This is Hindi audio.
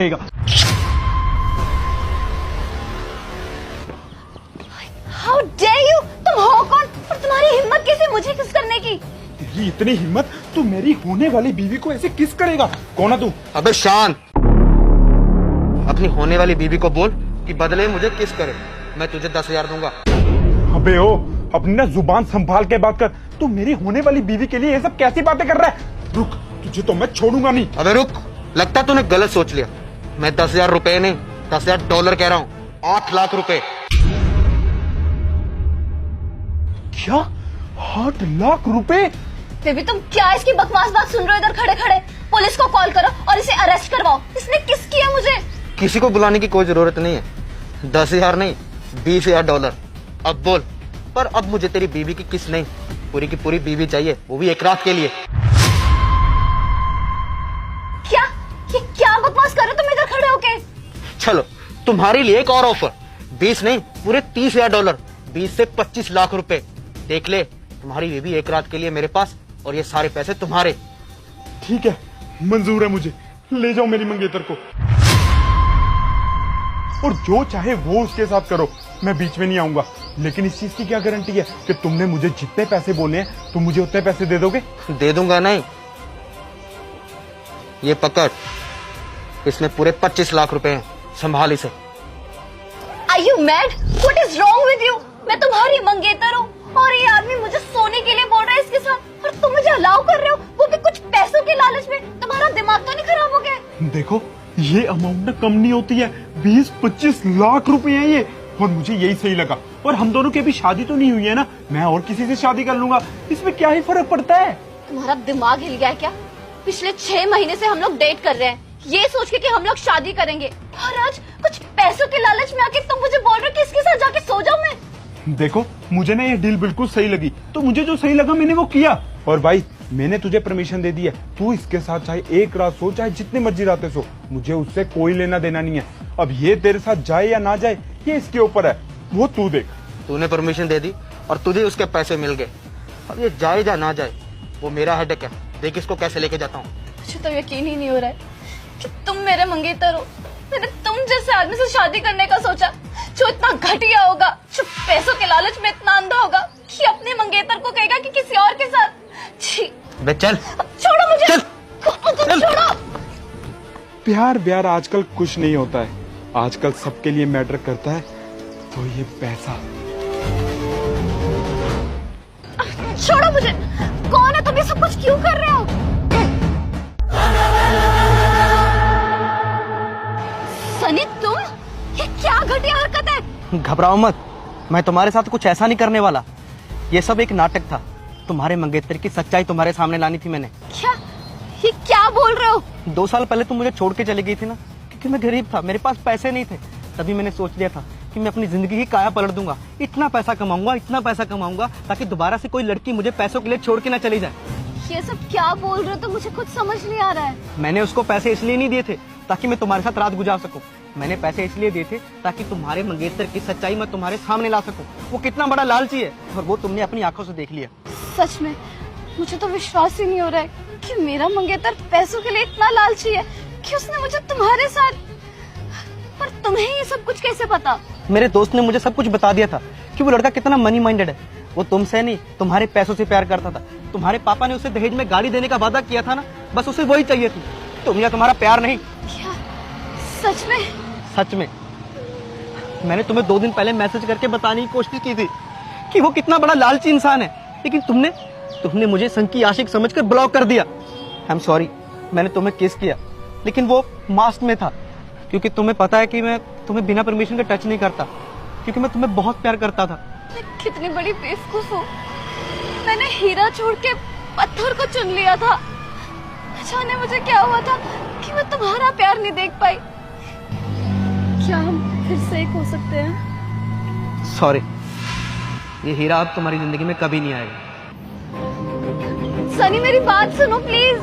How dare you? तुम हो कौन और तुम्हारी हिम्मत कैसे मुझे किस करने की? तेरी इतनी हिम्मत, तू मेरी होने वाली बीवी को ऐसे किस करेगा? कौन है तू? अबे शान, अपनी होने वाली बीवी को बोल कि बदले मुझे किस करे, मैं तुझे 10,000 दूंगा। अबे ओ, अपनी ना जुबान संभाल के बात कर। तू मेरी होने वाली बीवी के लिए ये सब कैसी बातें कर रहा है? रुक, तुझे तो मैं छोड़ूंगा नहीं। अबे रुक, लगता तूने गलत सोच लिया। मैं 10,000 रुपए नहीं, 10,000 डॉलर कह रहा हूँ। 8 लाख रुपए। क्या? 8 लाख रुपए? बेबी तुम क्या इसकी बकवास बात सुन रहे हो इधर खड़े खड़े? पुलिस को कॉल करो और इसे अरेस्ट करवाओ। इसने किस किया मुझे? किसी को बुलाने की कोई जरूरत नहीं है। 10,000 नहीं, 20,000 डॉलर। अब बोल, पर अब मुझे तेरी बीवी की किस नहीं, पूरी की पूरी बीवी चाहिए, वो भी एक रात के लिए। क्या? ये क्या बकवास कर रहे हो तुम इधर खड़े होके? चलो तुम्हारे लिए एक और ऑफर, 20 नहीं पूरे 30,000 डॉलर, 20 से 25 लाख रुपए। देख ले, तुम्हारी बीवी एक रात के लिए मेरे पास और ये सारे पैसे तुम्हारे। ठीक है, मंजूर है मुझे। ले जाओ मेरी मंगेतर को और जो चाहे वो उसके साथ करो, मैं बीच में नहीं आऊंगा। लेकिन इस चीज की क्या गारंटी है कि तुमने मुझे जितने पैसे बोले हैं तुम मुझे उतने पैसे दे दोगे? दे दूंगा नहीं, ये पकड़, इसमें पूरे 25 लाख रुपए हैं, संभाल इसे। Are you mad? What is wrong with you? मैं तुम्हारी मंगेतर हूँ और ये आदमी मुझे सोने के लिए बोल रहा है इसके साथ, और तुम मुझे अलाउ कर रहे हो, वो भी कुछ पैसों के लालच में। तुम्हारा दिमाग तो नहीं खराब हो गया? देखो, ये अमाउंट ना कम नहीं होती है, 20-25 लाख रुपए है ये, और मुझे यही सही लगा। और हम दोनों की अभी शादी तो नहीं हुई है ना, मैं और किसी से शादी कर लूंगा, इसमें क्या ही फर्क पड़ता है? तुम्हारा दिमाग हिल गया है क्या? पिछले 6 महीने से हम लोग डेट कर रहे हैं, ये सोच के कि हम लोग शादी करेंगे, और आज कुछ पैसों के लालच में आके तुम मुझे बोल रहे हो कि इसके साथ जाके सो जाऊं मैं? देखो, मुझे ना ये डील बिल्कुल सही लगी, तो मुझे जो सही लगा मैंने वो किया। और भाई, मैंने तुझे परमिशन दे दी है, तू इसके साथ चाहे एक रात सो, चाहे जितनी मर्जी रातें सो, मुझे उससे कोई लेना देना नहीं है। अब ये तेरे साथ जाए या ना जाए, ये इसके ऊपर है, वो तू देख। तूने परमिशन दे दी और तुझे उसके पैसे मिल गए, अब ये जाए या ना जाए वो मेरा हेडेक है। देख इसको कैसे लेके जाता हूँ। मुझे तो यकीन ही नहीं हो रहा है कि तुम मेरे मंगेतर हो। मैंने तुम जैसे आदमी से शादी करने का सोचा जो इतना घटिया होगा, जो पैसों के लालच में इतना अंधा होगा कि अपने मंगेतर को कहेगा कि किसी और के साथ। छी, बे चल, छोड़ो मुझे, चल, तुम छोड़ो। प्यार ब्यार आजकल कुछ नहीं होता है, आजकल सबके लिए मैटर करता है तो ये पैसा। छोड़ो मुझे, कौन है तुम? ये सब कुछ क्यों कर रहे हो? सनी तुम, ये क्या घटिया हरकत है? घबराओ मत, मैं तुम्हारे साथ कुछ ऐसा नहीं करने वाला। ये सब एक नाटक था, तुम्हारे मंगेतर की सच्चाई तुम्हारे सामने लानी थी मैंने। क्या? ये क्या बोल रहे हो? 2 साल पहले तुम मुझे छोड़ के चली गई थी ना, क्योंकि मैं गरीब था, मेरे पास पैसे नहीं थे। तभी मैंने सोच लिया था कि मैं अपनी जिंदगी ही काया पलट दूंगा, इतना पैसा कमाऊंगा, इतना पैसा कमाऊंगा ताकि दोबारा से कोई लड़की मुझे पैसों के लिए छोड़ के ना चली जाए। ये सब क्या बोल रहे हो? तो मुझे कुछ समझ नहीं आ रहा है। मैंने उसको पैसे इसलिए नहीं दिए थे ताकि मैं तुम्हारे साथ रात गुजार सकूं, मैंने पैसे इसलिए दिए थे ताकि तुम्हारे मंगेतर की सच्चाई मैं तुम्हारे सामने ला सकूं। वो कितना बड़ा लालची है और वो तुमने अपनी आंखों से देख लिया। सच में मुझे तो विश्वास ही नहीं हो रहा है कि मेरा मंगेतर पैसों के लिए इतना लालची है कि उसने मुझे तुम्हारे साथ। पर तुम्हें ये सब कुछ कैसे पता? मेरे दोस्त ने मुझे सब कुछ बता दिया था कि वो लड़का कितना मनी माइंडेड है। वो तुमसे नहीं, तुम्हारे पैसों से प्यार करता था। तुम्हारे पापा ने उसे दहेज में गाड़ी देने का वादा किया था ना, बस उसे वही चाहिए थी, तुम या तुम्हारा प्यार नहीं। क्या? सच में? सच में। मैंने तुम्हें 2 दिन पहले मैसेज करके बताने की कोशिश की थी कि वो कितना बड़ा लालची इंसान है, लेकिन तुमने मुझे संग की आशिक समझकर ब्लॉक कर दिया। आई एम सॉरी, मैंने तुम्हें किस किया, लेकिन वो मास्क में था, क्योंकि तुम्हें पता है कि मैं तुम्हें बिना परमिशन के टच नहीं करता, क्योंकि मैं तुम्हें बहुत प्यार करता था। मैं कितनी बड़ी बेवकूफ हूँ, मैंने हीरा छोड़ के पत्थर को चुन लिया था। जाने मुझे क्या हुआ था कि मैं तुम्हारा प्यार नहीं देख पाई। क्या हम फिर से एक हो सकते हैं? सॉरी, ये हीरा अब तुम्हारी जिंदगी में कभी नहीं आएगा। सनी मेरी बात सुनो प्लीज।